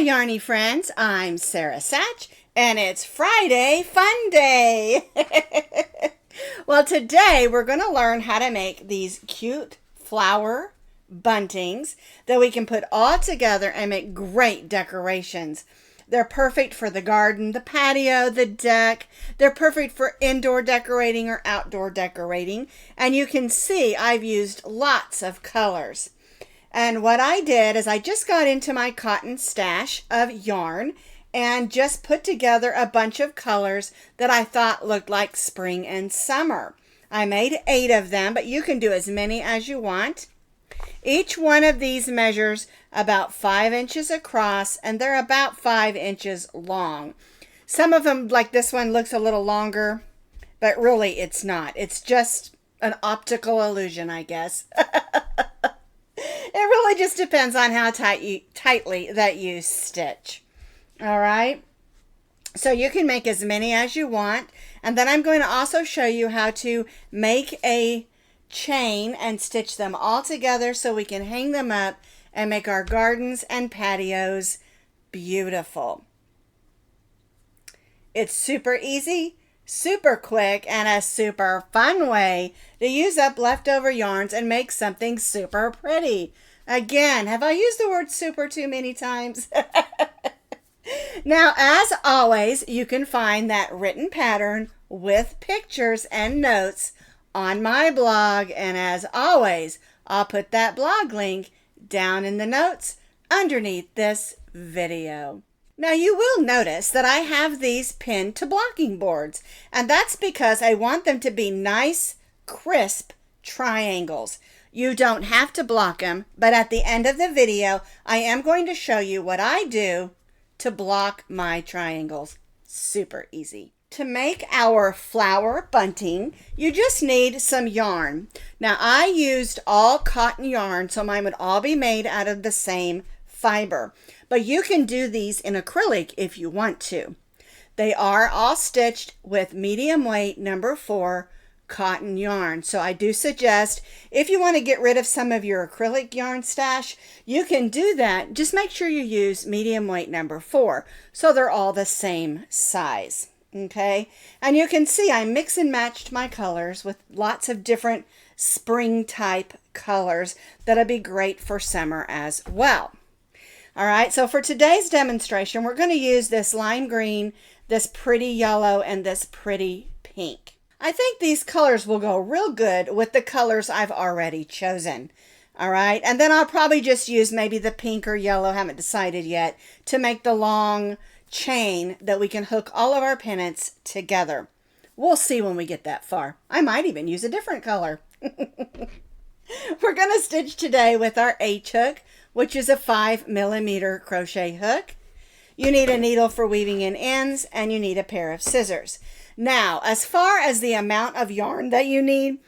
Yarny friends, I'm Sara Sach, and it's Friday Fun Day. Well, today we're going to learn how to make these cute flower buntings that we can put all together and make great decorations. They're perfect for the garden, the patio, the deck. They're perfect for indoor decorating or outdoor decorating. And you can see I've used lots of colors. And what I did is I just got into my cotton stash of yarn and just put together a bunch of colors that I thought looked like spring and summer. I made 8 of them, but you can do as many as you want. Each one of these measures about 5 inches across, and they're about 5 inches long. Some of them, like this one, looks a little longer, but really it's not. It's just an optical illusion, I guess. It really just depends on how tightly that you stitch. All right. So you can make as many as you want. And then I'm going to also show you how to make a chain and stitch them all together so we can hang them up and make our gardens and patios beautiful. It's super easy, super quick, and a super fun way to use up leftover yarns and make something super pretty. Again, have I used the word super too many times? Now, as always, you can find that written pattern with pictures and notes on my blog. And as always, I'll put that blog link down in the notes underneath this video. Now, you will notice that I have these pinned to blocking boards, and that's because I want them to be nice, crisp triangles. You don't have to block them, but at the end of the video, I am going to show you what I do to block my triangles. Super easy. To make our flower bunting, you just need some yarn. Now, I used all cotton yarn, so mine would all be made out of the same fiber. But you can do these in acrylic if you want to. They are all stitched with medium weight number 4 cotton yarn. So I do suggest if you want to get rid of some of your acrylic yarn stash, you can do that. Just make sure you use medium weight number 4 so they're all the same size. Okay, and you can see I mix and matched my colors with lots of different spring type colors that'll be great for summer as well. All right, so for today's demonstration, we're going to use this lime green, this pretty yellow, and this pretty pink. I think these colors will go real good with the colors I've already chosen. All right, and then I'll probably just use maybe the pink or yellow, haven't decided yet, to make the long chain that we can hook all of our pennants together. We'll see when we get that far. I might even use a different color. We're going to stitch today with our H hook, which is a 5mm crochet hook. You need a needle for weaving in ends, and you need a pair of scissors. Now, as far as the amount of yarn that you need,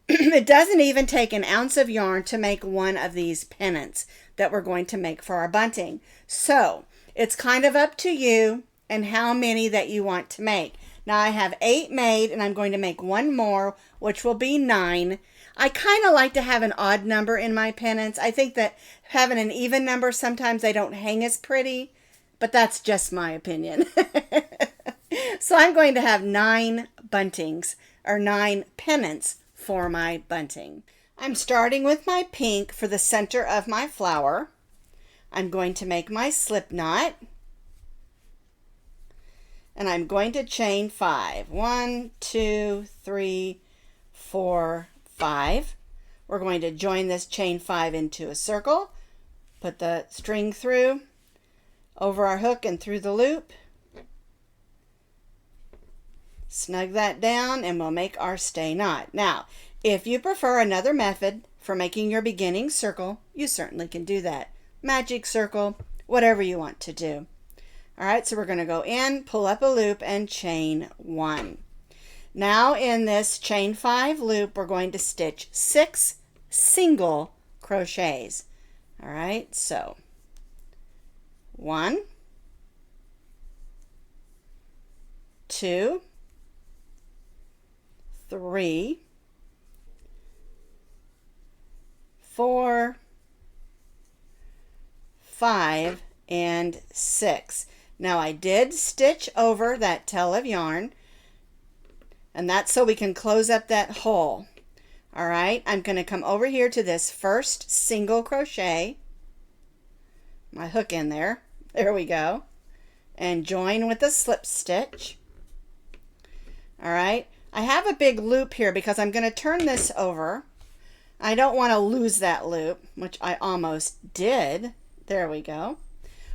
it doesn't even take an ounce of yarn to make one of these pennants that we're going to make for our bunting. So, it's kind of up to you and how many that you want to make. Now, I have 8 made, and I'm going to make one more, which will be 9. I kind of like to have an odd number in my pennants. I think that having an even number, sometimes they don't hang as pretty, but that's just my opinion. So I'm going to have 9 buntings, or 9 pennants for my bunting. I'm starting with my pink for the center of my flower. I'm going to make my slip knot, and I'm going to chain 5. 1, 2, 3, 4, 5. We're going to join this chain 5 into a circle, put the string through, over our hook and through the loop, snug that down, and we'll make our stay knot. Now, if you prefer another method for making your beginning circle, you certainly can do that. Magic circle, whatever you want to do. All right, so we're going to go in, pull up a loop, and chain 1. Now in this chain 5 loop, we're going to stitch 6 single crochets. All right, so 1, 2, 3, 4, 5, and 6. Now I did stitch over that tail of yarn, and that's so we can close up that hole. All right, I'm going to come over here to this first single crochet, my hook in there, there we go, and join with a slip stitch. All right, I have a big loop here because I'm going to turn this over. I don't want to lose that loop, which I almost did. There we go.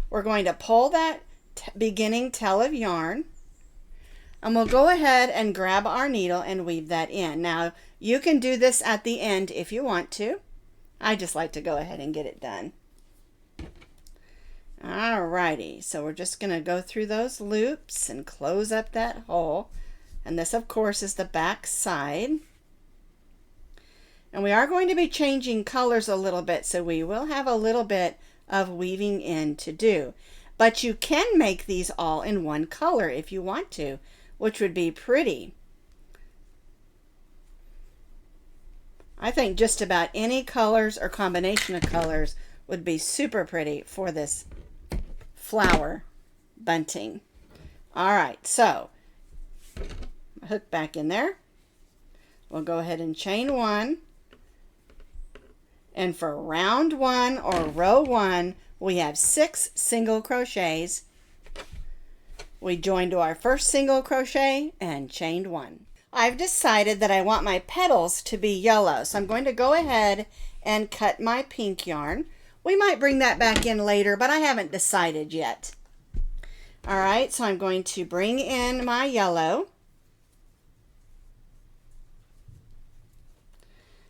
We're going to pull that beginning tail of yarn, and we'll go ahead and grab our needle and weave that in. Now, you can do this at the end if you want to. I just like to go ahead and get it done. Alrighty, so we're just going to go through those loops and close up that hole. And this, of course, is the back side. And we are going to be changing colors a little bit, so we will have a little bit of weaving in to do. But you can make these all in one color if you want to, which would be pretty. I think just about any colors or combination of colors would be super pretty for this flower bunting. All right, so hook back in there. We'll go ahead and chain 1. And for round 1 or row 1, we have 6 single crochets. We joined to our first single crochet and chained 1. I've decided that I want my petals to be yellow, so I'm going to go ahead and cut my pink yarn. We might bring that back in later, but I haven't decided yet. All right, so I'm going to bring in my yellow.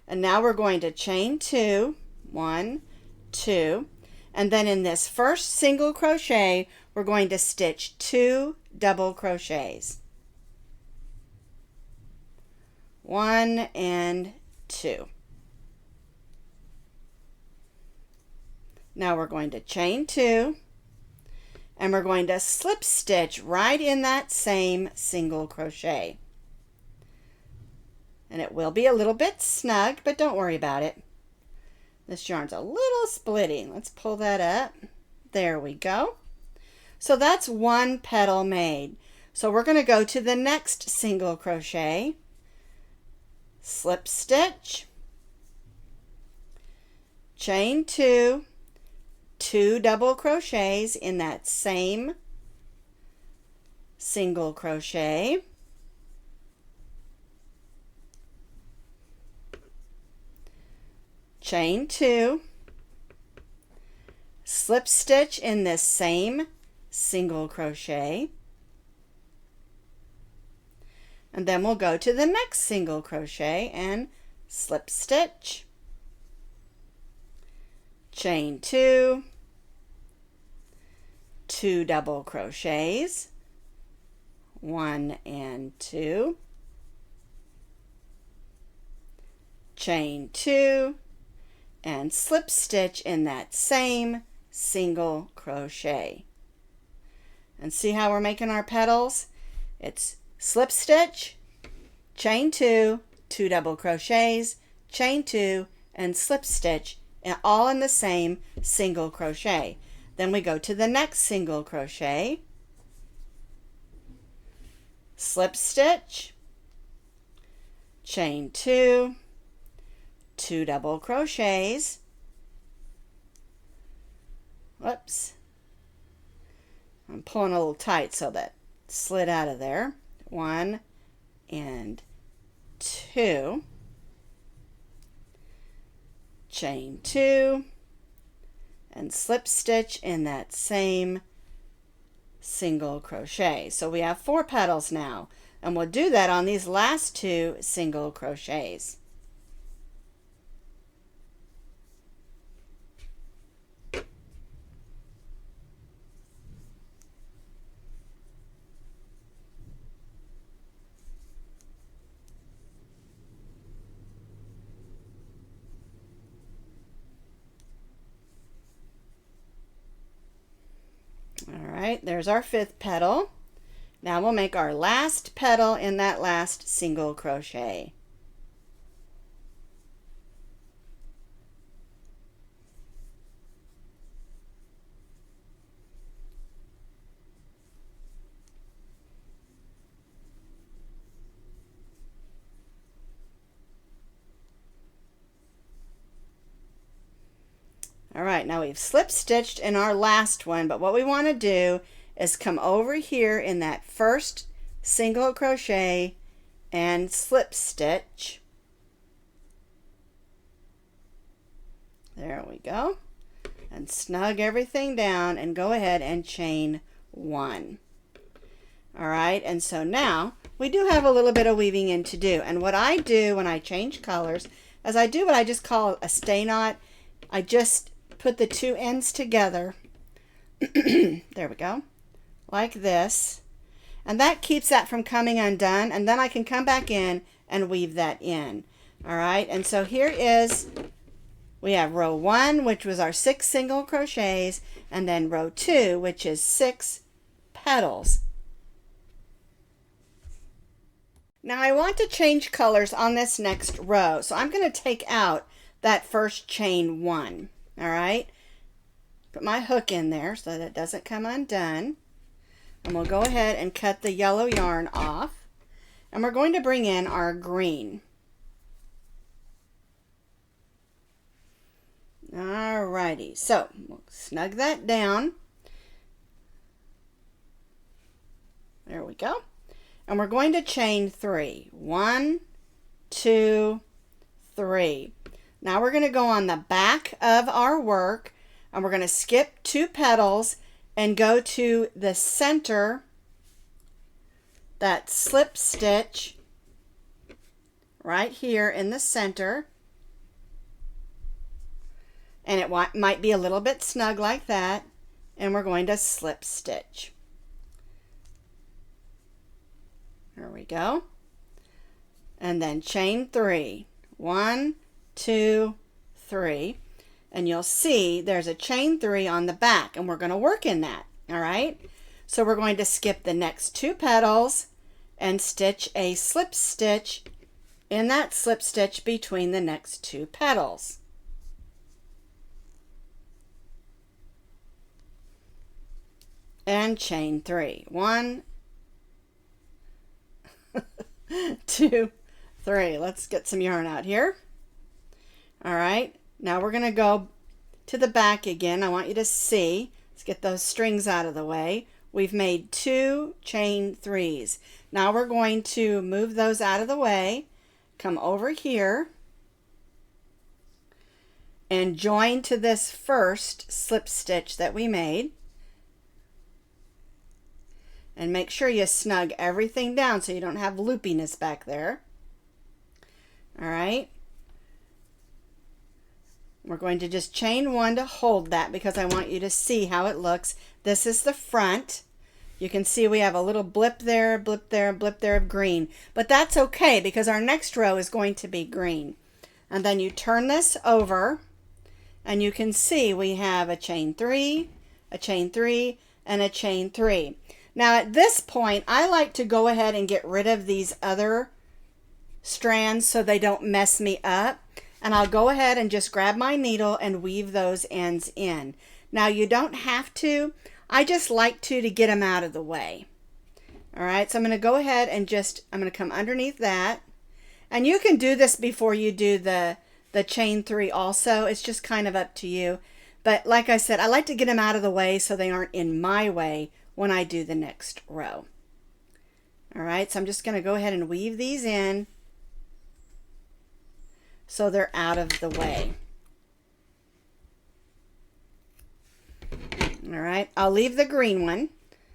And now we're going to chain 2, 1, 2, and then in this first single crochet, we're going to stitch 2 double crochets. 1 and 2. Now we're going to chain 2, and we're going to slip stitch right in that same single crochet. And it will be a little bit snug, but don't worry about it. This yarn's a little splitty. Let's pull that up. There we go. So that's 1 petal made. So we're going to go to the next single crochet, slip stitch, chain 2, 2 double crochets in that same single crochet, chain 2, slip stitch in this same single crochet, and then we'll go to the next single crochet and slip stitch, chain 2, 2 double crochets, 1 and 2, chain 2, and slip stitch in that same single crochet. And see how we're making our petals? It's slip stitch, chain 2, 2 double crochets, chain 2, and slip stitch, and all in the same single crochet. Then we go to the next single crochet, slip stitch, chain 2, 2 double crochets, whoops, I'm pulling a little tight so that slid out of there, 1 and 2, chain 2, and slip stitch in that same single crochet. So we have 4 petals now, and we'll do that on these last 2 single crochets. Alright, there's our 5th petal. Now we'll make our last petal in that last single crochet. All right, now we've slip stitched in our last one, but what we want to do is come over here in that first single crochet and slip stitch. There we go. And snug everything down and go ahead and chain 1. All right, and so now we do have a little bit of weaving in to do. And what I do when I change colors is I do what I just call a stay knot. I just put the two ends together. There we go. Like this. And that keeps that from coming undone. And then I can come back in and weave that in. All right, and so here is, we have row 1, which was our 6 single crochets, and then row 2, which is 6 petals. Now I want to change colors on this next row, so I'm going to take out that first chain 1. All right, put my hook in there so that it doesn't come undone, and we'll go ahead and cut the yellow yarn off, and we're going to bring in our green. Alrighty, so we'll snug that down. There we go. And we're going to chain 3. 1, 2, 3. Now we're going to go on the back of our work, and we're going to skip 2 petals and go to the center, that slip stitch right here in the center. And it might be a little bit snug like that, and we're going to slip stitch. There we go. And then chain 3. 1, 2, 3. And you'll see there's a chain 3 on the back, and we're going to work in that. All right. So we're going to skip the next 2 petals and stitch a slip stitch in that slip stitch between the next 2 petals. And chain 3. 1, 2, 3. Let's get some yarn out here. All right, now we're going to go to the back again. I want you to see. Let's get those strings out of the way. We've made 2 chain 3s. Now we're going to move those out of the way, come over here, and join to this first slip stitch that we made. And make sure you snug everything down so you don't have loopiness back there. All right. We're going to just chain 1 to hold that because I want you to see how it looks. This is the front. You can see we have a little blip there, blip there, blip there of green. But that's okay because our next row is going to be green. And then you turn this over and you can see we have a chain 3, a chain 3, and a chain 3. Now at this point, I like to go ahead and get rid of these other strands so they don't mess me up. And I'll go ahead and just grab my needle and weave those ends in. Now you don't have to. I just like to get them out of the way. All right, so I'm going to go ahead and I'm going to come underneath that. And you can do this before you do the chain 3 also. It's just kind of up to you. But like I said, I like to get them out of the way so they aren't in my way when I do the next row. All right, so I'm just going to go ahead and weave these in so they're out of the way. All right, I'll leave the green one,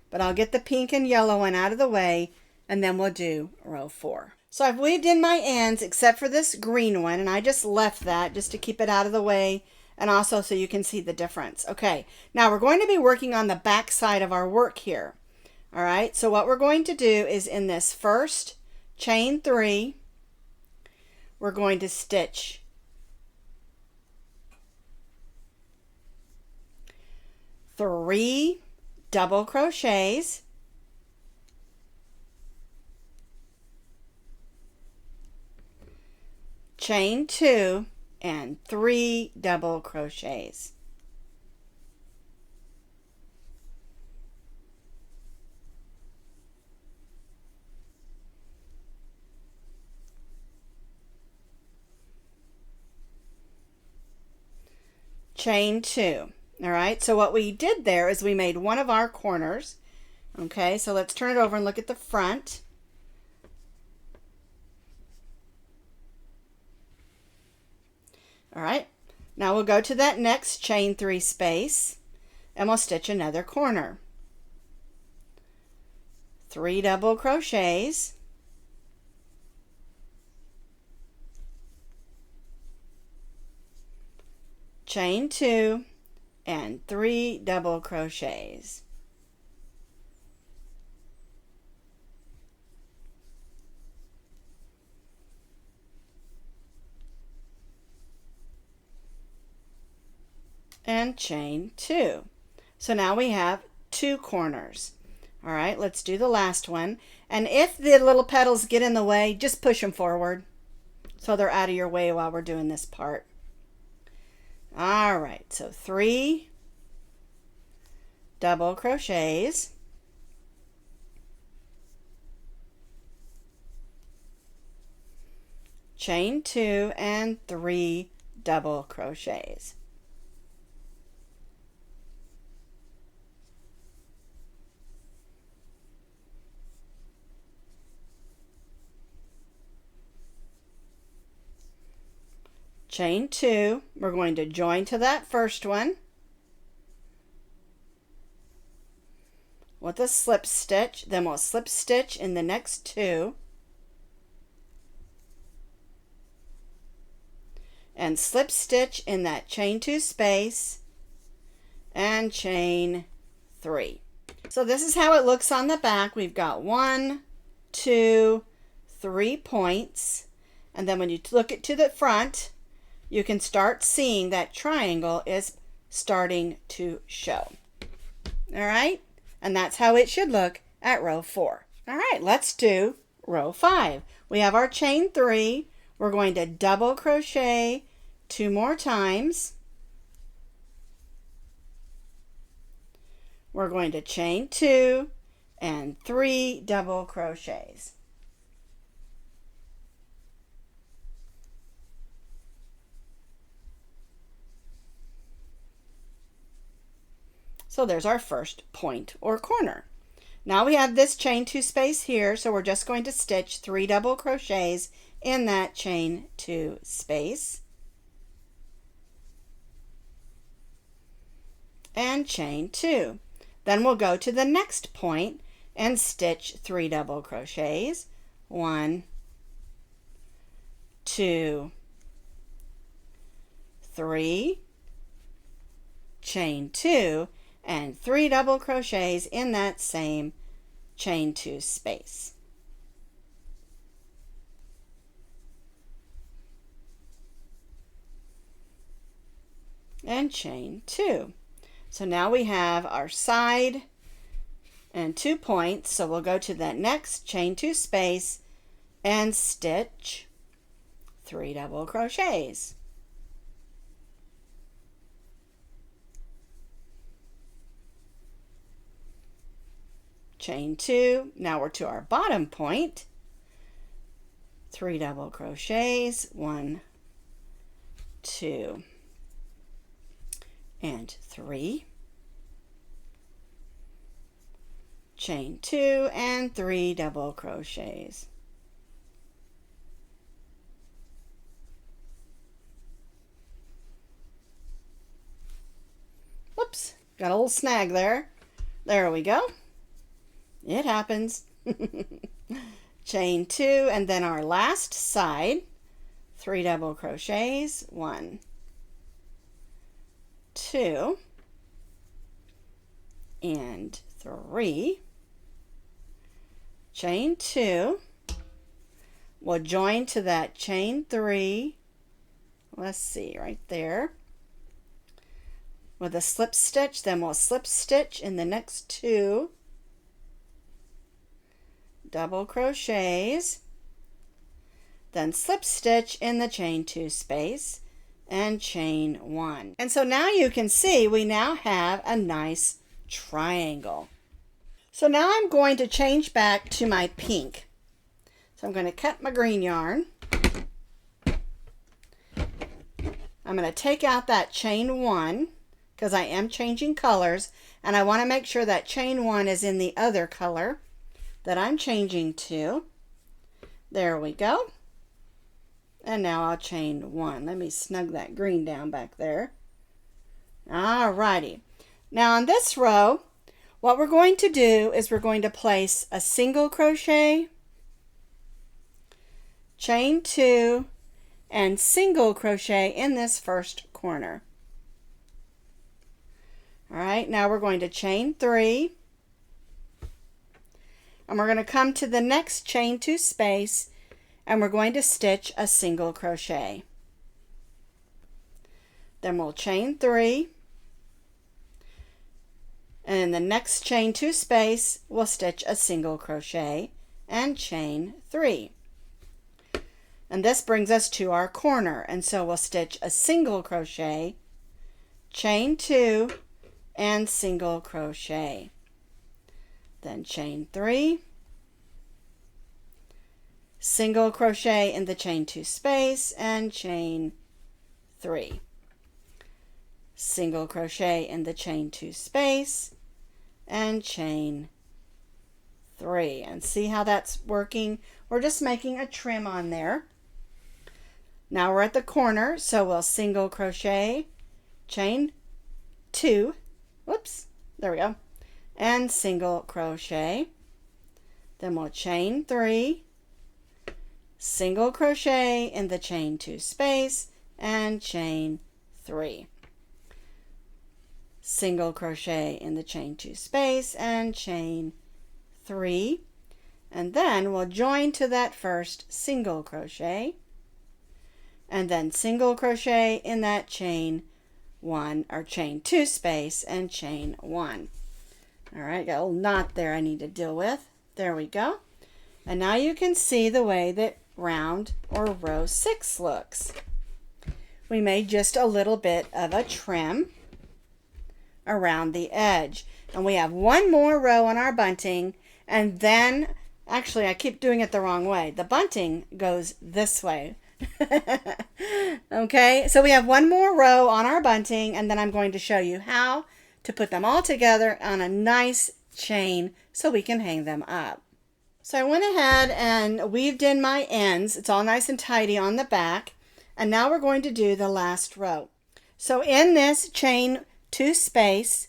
but I'll get the pink and yellow one out of the way, and then we'll do row 4. So I've weaved in my ends except for this green one, and I just left that just to keep it out of the way and also so you can see the difference. Okay, now we're going to be working on the back side of our work here. All right, so what we're going to do is in this first chain 3, we're going to stitch 3 double crochets, chain 2, and 3 double crochets. chain 2. All right, so what we did there is we made one of our corners. Okay, so let's turn it over and look at the front. All right, now we'll go to that next chain 3 space and we'll stitch another corner. 3 double crochets, chain 2, and 3 double crochets. And chain 2. So now we have 2 corners. All right, let's do the last one. And if the little petals get in the way, just push them forward so they're out of your way while we're doing this part. All right, so 3 double crochets, chain 2, and 3 double crochets. Chain 2, we're going to join to that first one with a slip stitch, then we'll slip stitch in the next 2 and slip stitch in that chain 2 space and chain 3. So this is how it looks on the back. We've got 1, 2, 3 points, and then when you look it to the front, you can start seeing that triangle is starting to show. All right, and that's how it should look at row 4. All right, let's do row 5. We have our chain 3. We're going to double crochet 2 more times. We're going to chain 2 and 3 double crochets. So there's our first point or corner. Now we have this chain 2 space here, so we're just going to stitch 3 double crochets in that chain 2 space and chain 2. Then we'll go to the next point and stitch 3 double crochets. 1, 2, 3, chain 2, and 3 double crochets in that same chain 2 space. And chain 2. So now we have our side and 2 points, so we'll go to that next chain 2 space and stitch 3 double crochets. Chain 2, now we're to our bottom point, 3 double crochets, 1, 2, and 3, chain 2 and 3 double crochets. Whoops, got a little snag there. There we go. It happens. Chain 2 and then our last side, 3 double crochets, 1, 2, and 3, chain 2, we'll join to that chain 3, let's see, right there, with a slip stitch, then we'll slip stitch in the next 2 double crochets, then slip stitch in the chain 2 space and chain 1. And so now you can see we now have a nice triangle. So now I'm going to change back to my pink. So I'm going to cut my green yarn. I'm going to take out that chain 1 because I am changing colors, and I want to make sure that chain 1 is in the other color that I'm changing to. There we go. And now I'll chain 1. Let me snug that green down back there. Alrighty. Now on this row, what we're going to do is we're going to place a single crochet, chain 2, and single crochet in this first corner. Alright, now we're going to chain 3, and we're going to come to the next chain 2 space, and we're going to stitch a single crochet. Then we'll chain 3, and in the next chain 2 space we'll stitch a single crochet and chain 3. And this brings us to our corner, and so we'll stitch a single crochet, chain 2, and single crochet. Then chain 3, single crochet in the chain 2 space, and chain 3. Single crochet in the chain 2 space, and chain 3. And see how that's working? We're just making a trim on there. Now we're at the corner, so we'll single crochet, chain 2, whoops, there we go, and single crochet. Then we'll chain 3, single crochet in the chain 2 space, and chain 3. Single crochet in the chain 2 space, and chain 3. And then we'll join to that first single crochet, and then single crochet in that chain 1 or chain 2 space, and chain 1. All right, got a little knot there I need to deal with. There we go. And now you can see the way that round or row 6 looks. We made just a little bit of a trim around the edge, and we have one more row on our bunting, and then actually I keep doing it the wrong way. The bunting goes this way. Okay, so we have one more row on our bunting, and then I'm going to show you how to put them all together on a nice chain so we can hang them up. So I went ahead and weaved in my ends. It's all nice and tidy on the back, and now we're going to do the last row. So in this chain 2 space,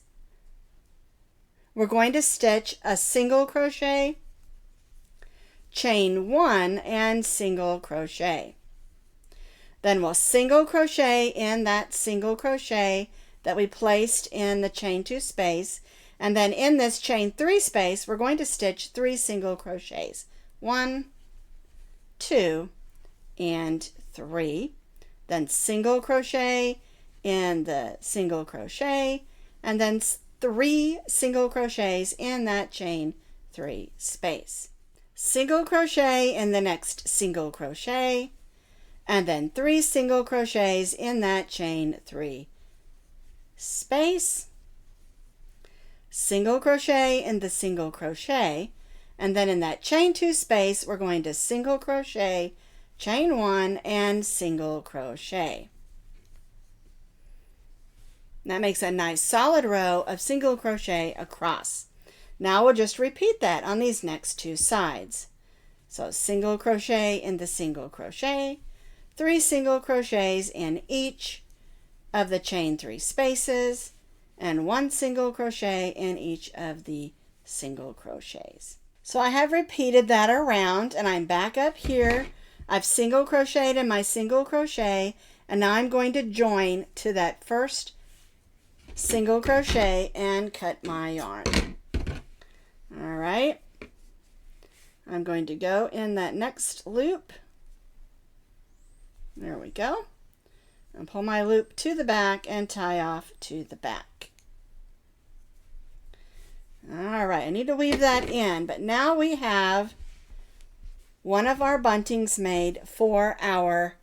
we're going to stitch a single crochet, chain 1, and single crochet. Then we'll single crochet in that single crochet that we placed in the chain 2 space, and then in this chain 3 space we're going to stitch 3 single crochets, 1, 2, and 3. Then single crochet in the single crochet, and then 3 single crochets in that chain 3 space. Single crochet in the next single crochet, and then 3 single crochets in that chain 3 space. Single crochet in the single crochet, and then in that chain 2 space we're going to single crochet, chain 1, and single crochet. That makes a nice solid row of single crochet across. Now we'll just repeat that on these next 2 sides. So single crochet in the single crochet, 3 single crochets in each of the chain 3 spaces, and 1 single crochet in each of the single crochets. So I have repeated that around, and I'm back up here. I've single crocheted in my single crochet, and now I'm going to join to that first single crochet and cut my yarn. All right, I'm going to go in that next loop. There we go. And pull my loop to the back and tie off to the back. All right, I need to weave that in, but now we have one of our buntings made for our,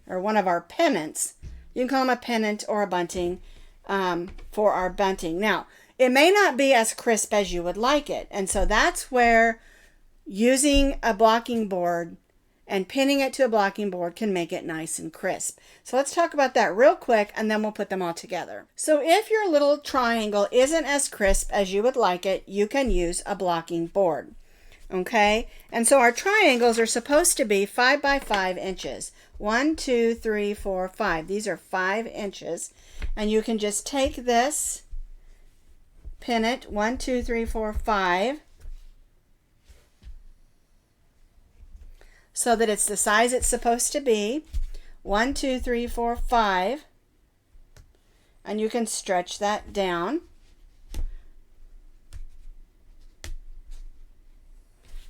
or one of our pennants. You can call them a pennant or a bunting for our bunting. Now, it may not be as crisp as you would like it, and so that's where using a blocking board and pinning it to a blocking board can make it nice and crisp. So let's talk about that real quick and then we'll put them all together. So if your little triangle isn't as crisp as you would like it, you can use a blocking board. Okay, and so our triangles are supposed to be 5 by 5 inches. 1, 2, 3, 4, 5. These are 5 inches. And you can just take this, pin it 1, 2, 3, 4, 5, so that it's the size it's supposed to be. 1, 2, 3, 4, 5. And you can stretch that down.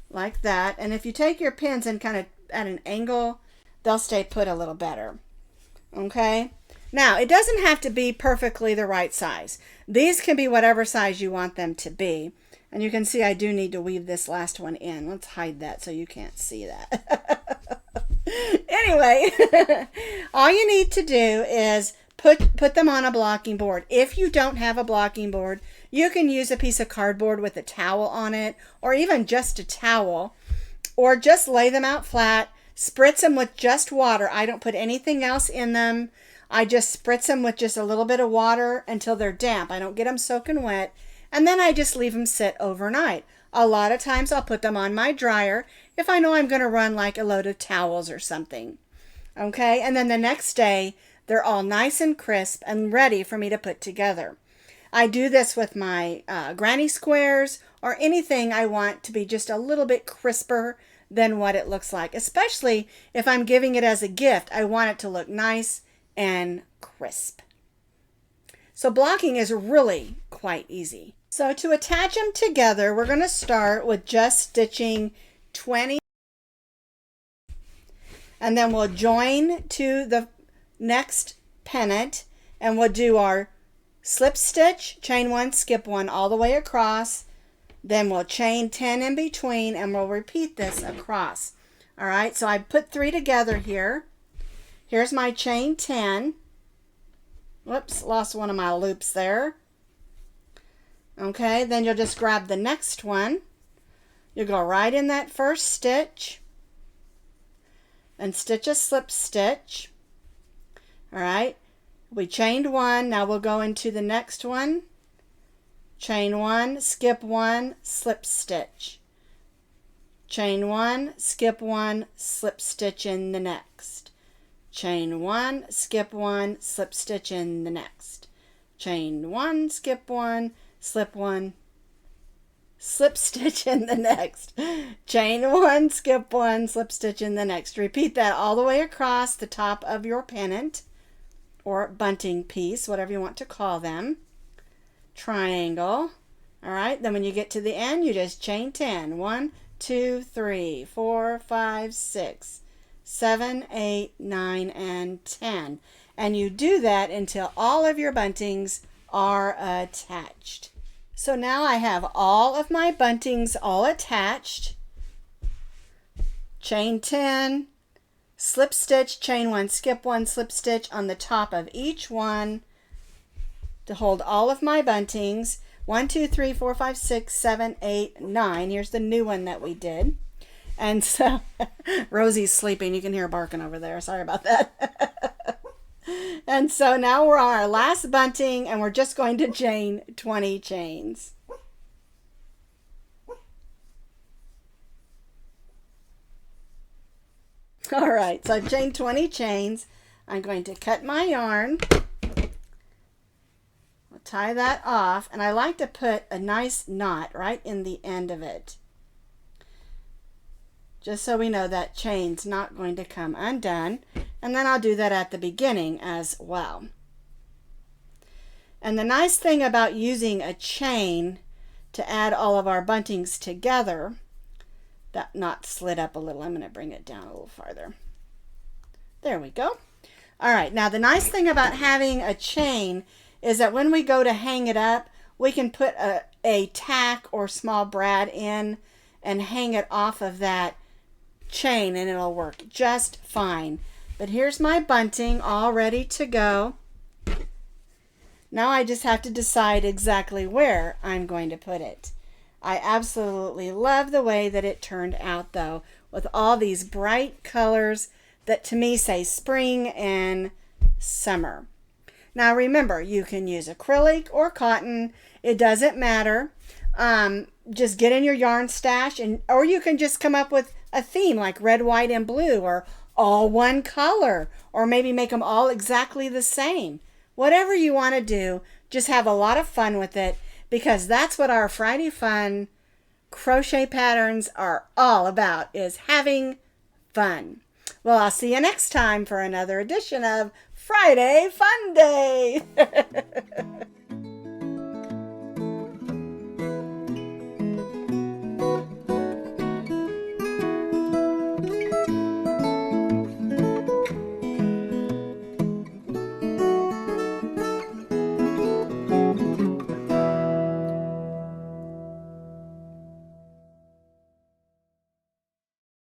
Like that. And if you take your pins and kind of at an angle, they'll stay put a little better. Okay? Now, it doesn't have to be perfectly the right size. These can be whatever size you want them to be. And you can see I do need to weave this last one in. Let's hide that so you can't see that. Anyway, all you need to do is put them on a blocking board. If you don't have a blocking board, you can use a piece of cardboard with a towel on it, or even just a towel, or just lay them out flat, spritz them with just water. I don't put anything else in them. I just spritz them with just a little bit of water until they're damp. I don't get them soaking wet, and then I just leave them sit overnight. A lot of times I'll put them on my dryer if I know I'm going to run like a load of towels or something. Okay, and then the next day, they're all nice and crisp and ready for me to put together. I do this with my granny squares or anything I want to be just a little bit crisper than what it looks like. Especially if I'm giving it as a gift, I want it to look nice and crisp. So blocking is really quite easy. So to attach them together, we're going to start with just stitching 20. And then we'll join to the next pennant and we'll do our slip stitch, chain 1, skip 1 all the way across. Then we'll chain 10 in between and we'll repeat this across. All right, so I put 3 together here. Here's my chain 10. Whoops, lost one of my loops there. Okay, then you'll just grab the next one. You'll go right in that first stitch and stitch a slip stitch. All right, we chained 1. Now we'll go into the next one. Chain 1, skip 1, slip stitch. Chain 1, skip 1, slip stitch in the next. Chain 1, skip 1, slip stitch in the next. Chain 1, skip 1, slip 1, slip stitch in the next. Chain 1, skip 1, slip stitch in the next. Repeat that all the way across the top of your pennant or bunting piece, whatever you want to call them. Triangle. All right, then when you get to the end, you just chain 10. 1, 2, 3, 4, 5, 6, 7, 8, 9, and 10. And you do that until all of your buntings are attached. So now I have all of my buntings all attached. Chain 10, slip stitch, chain 1, skip 1, slip stitch on the top of each one to hold all of my buntings. 1, 2, 3, 4, 5, 6, 7, 8, 9. Here's the new one that we did. And so Rosie's sleeping. You can hear her barking over there. Sorry about that. And so now we're on our last bunting and we're just going to chain 20 chains. All right, so I've chained 20 chains. I'm going to cut my yarn. I'll tie that off, and I like to put a nice knot right in the end of it, just so we know that chain's not going to come undone. And then I'll do that at the beginning as well. And the nice thing about using a chain to add all of our buntings together, that knot slid up a little. I'm going to bring it down a little farther. There we go. All right, now the nice thing about having a chain is that when we go to hang it up, we can put a tack or small brad in and hang it off of that chain and it'll work just fine. But here's my bunting all ready to go. Now I just have to decide exactly where I'm going to put it. I absolutely love the way that it turned out though. with all these bright colors that to me say spring and summer. Now remember, you can use acrylic or cotton. It doesn't matter. Just get in your yarn stash, or you can just come up with a theme like red, white, and blue, or all one color, or maybe make them all exactly the same. Whatever you want to do, just have a lot of fun with it, because that's what our Friday Fun crochet patterns are all about, is having fun. Well, I'll see you next time for another edition of Friday Fun Day.